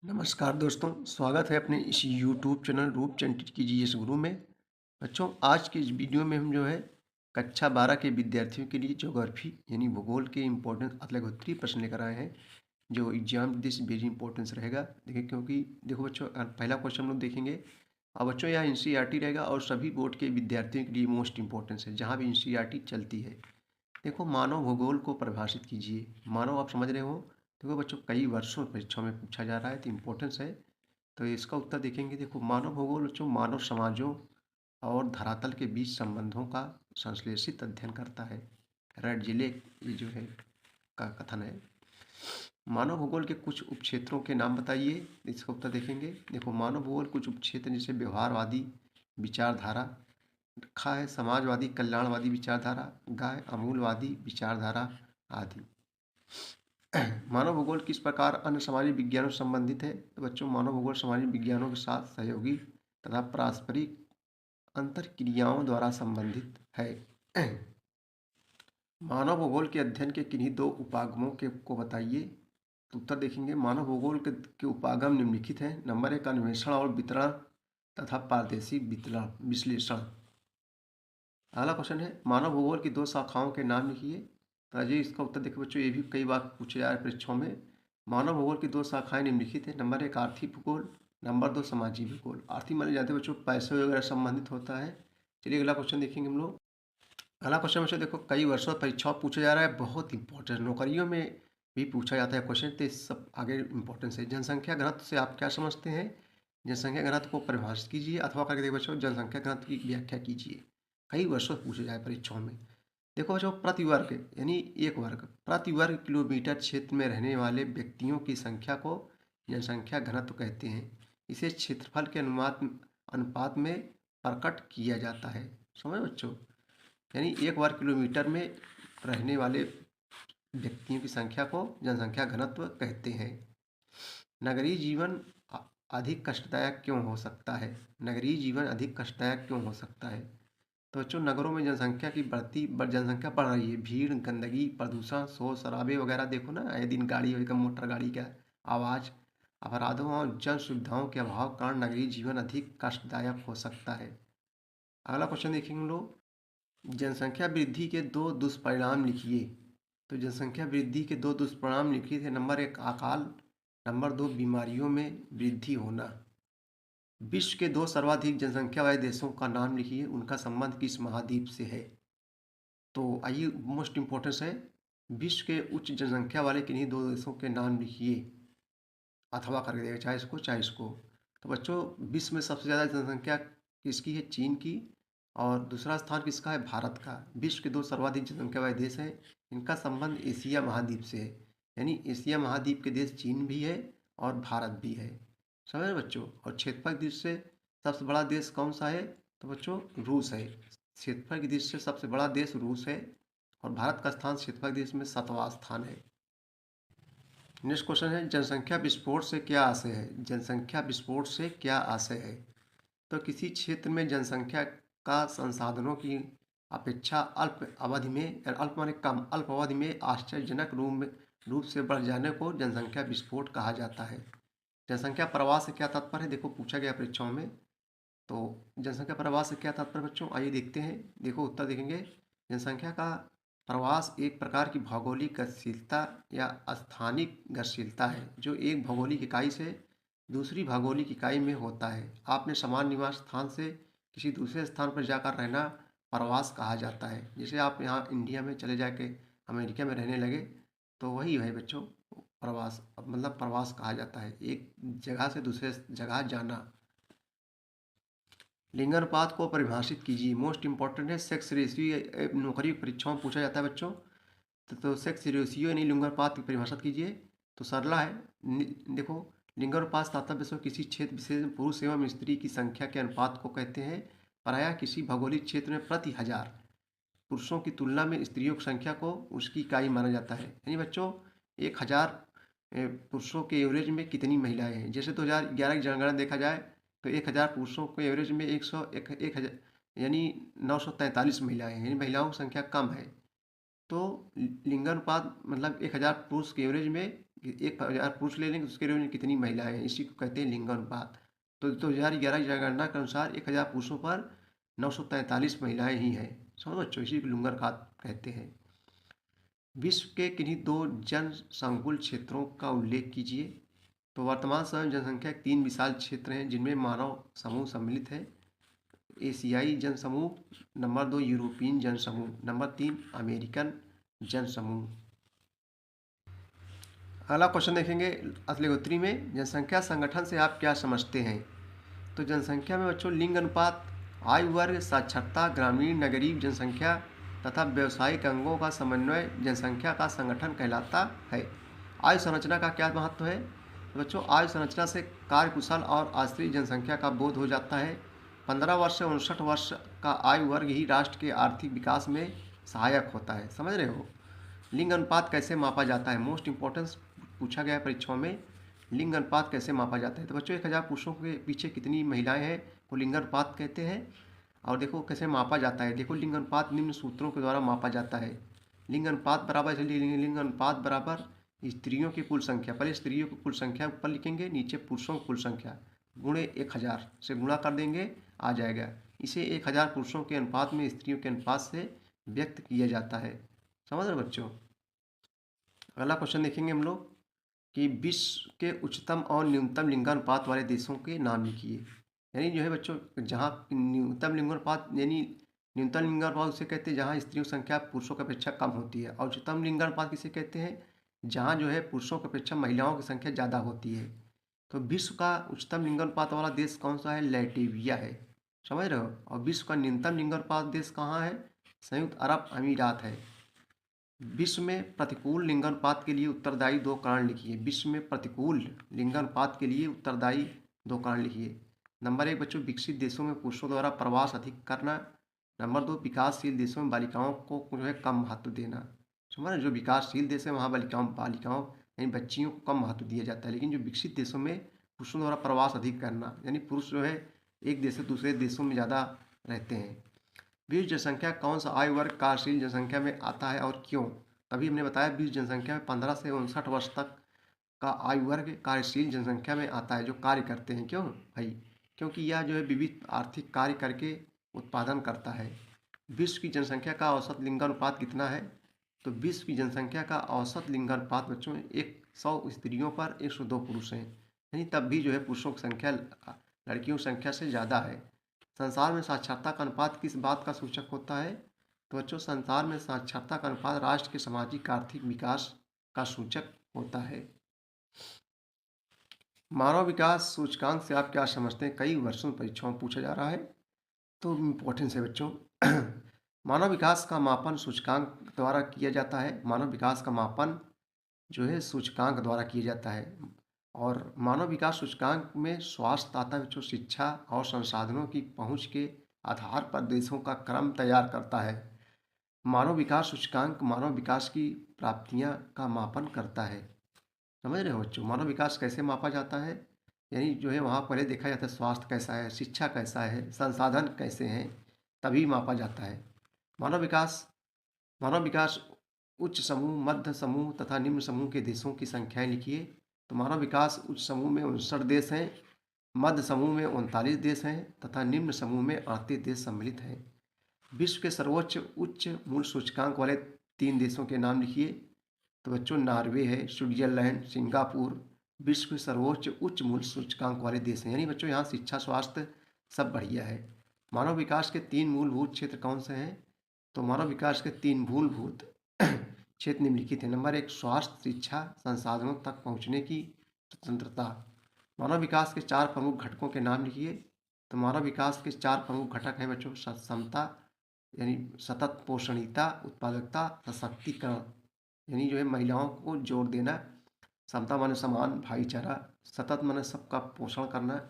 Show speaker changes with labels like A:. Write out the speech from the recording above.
A: नमस्कार दोस्तों, स्वागत है अपने इस यूट्यूब चैनल रूपचंद की जीएस गुरु में। बच्चों, आज की इस वीडियो में हम जो है कक्षा 12 के विद्यार्थियों के लिए ज्योग्राफी यानी भूगोल के इम्पोर्टेंट अतलगोत्री प्रश्न लेकर आए हैं, जो एग्जाम दिस वेरी इंपॉर्टेंस रहेगा। देखिए, क्योंकि देखो बच्चों, पहला क्वेश्चन हम लोग देखेंगे। अब बच्चों, यहाँ एनसीईआरटी रहेगा और सभी बोर्ड के विद्यार्थियों के लिए मोस्ट इंपॉर्टेंस है, जहाँ भी एनसीईआरटी चलती है। देखो, मानव भूगोल को परिभाषित कीजिए। मानव आप समझ रहे हो। देखो बच्चों, कई वर्षों परीक्षाओं में पूछा जा रहा है, तो इम्पोर्टेंस है। तो इसका उत्तर देखेंगे। देखो, मानव भूगोल बच्चों मानव समाजों और धरातल के बीच संबंधों का संश्लेषित अध्ययन करता है। रेड जिले ये जो है का कथन है। मानव भूगोल के कुछ उपक्षेत्रों के नाम बताइए। इसका उत्तर देखेंगे। देखो, मानव भूगोल कुछ उपक्षेत्र जैसे व्यवहारवादी विचारधारा, खा है समाजवादी कल्याणवादी विचारधारा, गाय अमूलवादी विचारधारा आदि। मानव भूगोल किस प्रकार अन्य सामाजिक विज्ञानों से संबंधित है? तो बच्चों, मानव भूगोल सामाजिक विज्ञानों के साथ सहयोगी तथा पारस्परिक अंतरक्रियाओं द्वारा संबंधित है। मानव भूगोल के अध्ययन के किन्हीं दो उपागमों के को बताइए। तो उत्तर देखेंगे। मानव भूगोल के उपागम निम्नलिखित हैं। नंबर 1, अन्वेषण और वितरण तथा प्रादेशिक वितरण विश्लेषण। अगला क्वेश्चन है, मानव भूगोल की दो शाखाओं के नाम लिखिए। तो अजय, इसका उत्तर देखो बच्चों, ये भी कई बार पूछे जा रहे हैं परीक्षाओं में। मानव भूगोल की दो शाखाएं निम्नलिखित है। नंबर 1, आर्थिक भूगोल। नंबर 2, सामाजिक भूगोल। आर्थिक माने जाते हैं बच्चों पैसे वगैरह संबंधित होता है। चलिए अगला क्वेश्चन देखेंगे हम लोग। अगला क्वेश्चन बच्चों देखो, कई वर्षों परीक्षाओं पूछा जा रहा है, बहुत इंपॉर्टेंट, नौकरियों में भी पूछा जाता है क्वेश्चन, तो इस सब आगे इंपॉर्टेंस है। जनसंख्या घनत्व से आप क्या समझते हैं? जनसंख्या घनत्व को परिभाषित कीजिए, अथवा करके देखो बच्चों, जनसंख्या घनत्व की व्याख्या कीजिए। कई वर्षों पूछे जाए परीक्षाओं में। देखो बच्चों, प्रति वर्ग यानी एक वर्ग प्रति वर्ग किलोमीटर क्षेत्र में रहने वाले व्यक्तियों की संख्या को जनसंख्या घनत्व कहते हैं। इसे क्षेत्रफल के अनुपात अनुपात में प्रकट किया जाता है। समझ बच्चों, यानी एक वर्ग किलोमीटर में रहने वाले व्यक्तियों की संख्या को जनसंख्या घनत्व कहते हैं। नगरीय जीवन अधिक कष्टदायक क्यों हो सकता है? नगरीय जीवन अधिक कष्टदायक क्यों हो सकता है? तो बच्चों, नगरों में जनसंख्या बढ़ रही है। भीड़, गंदगी, प्रदूषण, शोर शराबे वगैरह देखो ना, आए दिन गाड़ी वही मोटर गाड़ी का आवाज़, अपराधों और जन सुविधाओं के अभाव के कारण नगरीय जीवन अधिक कष्टदायक हो सकता है। अगला क्वेश्चन देखेंगे हम लोग। जनसंख्या वृद्धि के दो दुष्परिणाम लिखिए। तो जनसंख्या वृद्धि के दो दुष्परिणाम लिखिए थे। नंबर 1, अकाल। नंबर 2, बीमारियों में वृद्धि होना। विश्व के दो सर्वाधिक जनसंख्या वाले देशों का नाम लिखिए, उनका संबंध किस महाद्वीप से है? तो आइए, मोस्ट इम्पोर्टेंस है। विश्व के उच्च जनसंख्या वाले किन्हीं दो देशों के नाम लिखिए, अथवा करके देगा, चाहे इसको चाहे इसको। तो बच्चों, विश्व में सबसे ज़्यादा जनसंख्या किसकी है? चीन की। और दूसरा स्थान किसका है? भारत का। विश्व के दो सर्वाधिक जनसंख्या वाले देश हैं, इनका संबंध एशिया महाद्वीप से है। यानी एशिया महाद्वीप के देश चीन भी है और भारत भी है। समझ रहे बच्चों। और क्षेत्रफल की दृष्टि से सबसे बड़ा देश कौन सा है? तो बच्चों, रूस है। क्षेत्रफल की दृष्टि से सबसे बड़ा देश रूस है। और भारत का स्थान क्षेत्रफल की दृष्टि में 7वां स्थान है। नेक्स्ट क्वेश्चन है, जनसंख्या विस्फोट से क्या आशय है? जनसंख्या विस्फोट से क्या आशय है? तो किसी क्षेत्र में जनसंख्या का संसाधनों की अपेक्षा अल्प अवधि में, अल्प माने कम, अल्प अवधि में आश्चर्यजनक रूप से बढ़ जाने को जनसंख्या विस्फोट कहा जाता है। जनसंख्या प्रवाह से क्या तात्पर्य है? देखो, पूछा गया परीक्षाओं में। तो जनसंख्या प्रवास से क्या तात्पर्य बच्चों, आइए देखते हैं। देखो, उत्तर देखेंगे। जनसंख्या का प्रवास एक प्रकार की भौगोलिक गतिशीलता या स्थानिक गतिशीलता है, जो एक भौगोलिक इकाई से दूसरी भौगोलिक इकाई में होता है। आपने समान निवास स्थान से किसी दूसरे स्थान पर जाकर रहना प्रवास कहा जाता है। जैसे आप यहाँ इंडिया में चले जाके अमेरिका में रहने लगे, तो वही है बच्चों प्रवास, मतलब प्रवास कहा जाता है, एक जगह से दूसरे जगह जाना। लिंगानुपात को परिभाषित कीजिए। मोस्ट इंपॉर्टेंट है। सेक्स रेशियो नौकरी परीक्षाओं में पूछा जाता है बच्चों। तो सेक्स रेशियो यानी लिंगानुपात की परिभाषित कीजिए। तो सरला है। देखो, लिंगानुपात तात्पर्य से किसी क्षेत्र विशेष में पुरुष एवं स्त्री की संख्या के अनुपात को कहते हैं। प्रायः किसी भौगोलिक क्षेत्र में प्रति हजार पुरुषों की तुलना में स्त्रियों की संख्या को उसकी इकाई माना जाता है। यानी बच्चों, 1000 पुरुषों के एवरेज में कितनी महिलाएं हैं? जैसे 2011 की जनगणना देखा जाए, तो 1000 पुरुषों के एवरेज में 100 यानी 943 महिलाएं हैं, यानी महिलाओं की संख्या कम है। तो लिंगानुपात मतलब 1000 पुरुष के एवरेज में 1000 पुरुष ले लेंगे तो उसके लिए कितनी महिलाएं हैं, इसी को कहते हैं लिंगानुपात। तो 2011 की जनगणना के अनुसार 1000 पुरुषों पर 943 महिलाएं ही हैं। समझ बच्चों, इसी को लिंगानुपात कहते हैं। विश्व के किन्हीं 2 जनसंकुल क्षेत्रों का उल्लेख कीजिए। तो वर्तमान समय में जनसंख्या के 3 विशाल क्षेत्र हैं जिनमें मानव समूह सम्मिलित है। एशियाई जनसमूह, नंबर 2 यूरोपीय जनसमूह, नंबर 3 अमेरिकन जनसमूह। अगला क्वेश्चन देखेंगे अतलेगोत्री में, जनसंख्या संगठन से आप क्या समझते हैं। तो जनसंख्या में बच्चों लिंग अनुपात, आयु वर्ग, साक्षरता, ग्रामीण नगरीय जनसंख्या तथा व्यावसायिक अंगों का समन्वय जनसंख्या का संगठन कहलाता है। आयु संरचना का क्या महत्व है। तो बच्चों आयु संरचना से कार्यकुशल और आश्रित जनसंख्या का बोध हो जाता है। 15 वर्ष से 59 वर्ष का आयु वर्ग ही राष्ट्र के आर्थिक विकास में सहायक होता है। समझ रहे हो। लिंग अनुपात कैसे मापा जाता है, मोस्ट इंपॉर्टेंस पूछा गया है परीक्षाओं में, लिंग अनुपात कैसे मापा जाता है। तो बच्चों 1000 पुरुषों के पीछे कितनी महिलाएं हैं को लिंग अनुपात कहते हैं। और देखो कैसे मापा जाता है। देखो लिंग अनुपात निम्न सूत्रों के द्वारा मापा जाता है। लिंग अनुपात बराबर, चलिए लिंग अनुपात बराबर स्त्रियों की कुल संख्या, पहले स्त्रियों की कुल संख्या ऊपर लिखेंगे, नीचे पुरुषों की कुल संख्या गुणे 1000 से गुणा कर देंगे, आ जाएगा। इसे 1000 पुरुषों के अनुपात में स्त्रियों के अनुपात से व्यक्त किया जाता है। समझ रहे बच्चों। अगला क्वेश्चन देखेंगे हम लोग कि विश्व के उच्चतम और न्यूनतम लिंगानुपात वाले देशों के नाम लिखिए। यानी जो है बच्चों, जहाँ न्यूनतम लिंगानुपात यानी न्यूनतम लिंगानुपात उसे कहते हैं जहाँ स्त्रियों की संख्या पुरुषों की अपेक्षा कम होती है, और उच्चतम लिंगानुपात किसे कहते हैं, जहाँ जो है पुरुषों की अपेक्षा महिलाओं की संख्या ज़्यादा होती है। तो विश्व का उच्चतम लिंगानुपात वाला देश कौन सा है, लैटविया है। समझ रहे हो। और विश्व का न्यूनतम लिंगानुपात देश कहाँ है, संयुक्त अरब अमीरात है। विश्व में प्रतिकूल लिंगानुपात के लिए उत्तरदायी 2 कारण लिखिए। विश्व में प्रतिकूल लिंगानुपात के लिए उत्तरदायी 2 कारण लिखिए। नंबर 1 बच्चों, विकसित देशों में पुरुषों द्वारा प्रवास अधिक करना। नंबर 2, विकासशील देशों में बालिकाओं को जो है कम महत्व देना। समझ, जो विकासशील देश है वहाँ बालिकाओं बालिकाओं यानी बच्चियों को कम महत्व दिया जाता है, लेकिन जो विकसित देशों में पुरुषों द्वारा प्रवास अधिक करना, यानी पुरुष जो है एक देश से दूसरे देशों में ज़्यादा रहते हैं। विश्व जनसंख्या कौन सा आयु वर्ग कार्यशील जनसंख्या में आता है और क्यों। तभी हमने बताया विश्व जनसंख्या में 15 से 59 वर्ष तक का आयु वर्ग कार्यशील जनसंख्या में आता है, जो कार्य करते हैं। क्यों भाई, क्योंकि यह जो है विविध आर्थिक कार्य करके उत्पादन करता है। विश्व की जनसंख्या का औसत लिंगानुपात कितना है। तो विश्व की जनसंख्या का औसत लिंगानुपात बच्चों 100 स्त्रियों पर 102 पुरुष हैं, यानी तब भी जो है पुरुषों की संख्या लड़कियों की संख्या से ज़्यादा है। संसार में साक्षरता का अनुपात किस बात का सूचक होता है। तो बच्चों संसार में साक्षरता का अनुपात राष्ट्र के सामाजिक आर्थिक विकास का सूचक होता है। मानव विकास सूचकांक से आप क्या समझते हैं, कई वर्षों में परीक्षाओं में पूछा जा रहा है, तो इम्पोर्टेंस है बच्चों। मानव विकास का मापन सूचकांक द्वारा किया जाता है। मानव विकास का मापन जो है सूचकांक द्वारा किया जाता है। और मानव विकास सूचकांक में स्वास्थ्य आता है बच्चों, शिक्षा और संसाधनों की पहुंच के आधार पर देशों का क्रम तैयार करता है। मानव विकास सूचकांक मानव विकास की प्राप्तियां का मापन करता है। समझ रहे हो बच्चों, मानव विकास कैसे मापा जाता है, यानी जो है वहाँ पहले देखा जाता है स्वास्थ्य कैसा है, शिक्षा कैसा है, संसाधन कैसे हैं, तभी मापा जाता है। मानव विकास उच्च समूह, मध्य समूह तथा निम्न समूह के देशों की संख्याएं लिखिए। तो मानव विकास उच्च समूह में 59 देश हैं, मध्य समूह में 39 देश हैं तथा निम्न समूह में 38 देश सम्मिलित हैं। विश्व के सर्वोच्च उच्च मूल सूचकांक वाले 3 देशों के नाम लिखिए। तो बच्चों नॉर्वे है, स्विट्जरलैंड, सिंगापुर विश्व के सर्वोच्च उच्च मूल सूचकांक वाले देश हैं, यानी बच्चों यहाँ शिक्षा स्वास्थ्य सब बढ़िया है। मानव विकास के 3 मूलभूत क्षेत्र कौन से हैं। तो मानव विकास के 3 मूलभूत क्षेत्र निम्नलिखित हैं। नंबर 1 स्वास्थ्य, शिक्षा, संसाधनों तक पहुँचने की स्वतंत्रता। मानव विकास के 4 प्रमुख घटकों के नाम लिखिए। तो मानव विकास के 4 प्रमुख घटक हैं बच्चों, समता यानी सतत पोषणीयता, उत्पादकता, सशक्तिकरण यानी जो है महिलाओं को जोर देना, समता माने समान भाईचारा, सतत माने सबका पोषण करना,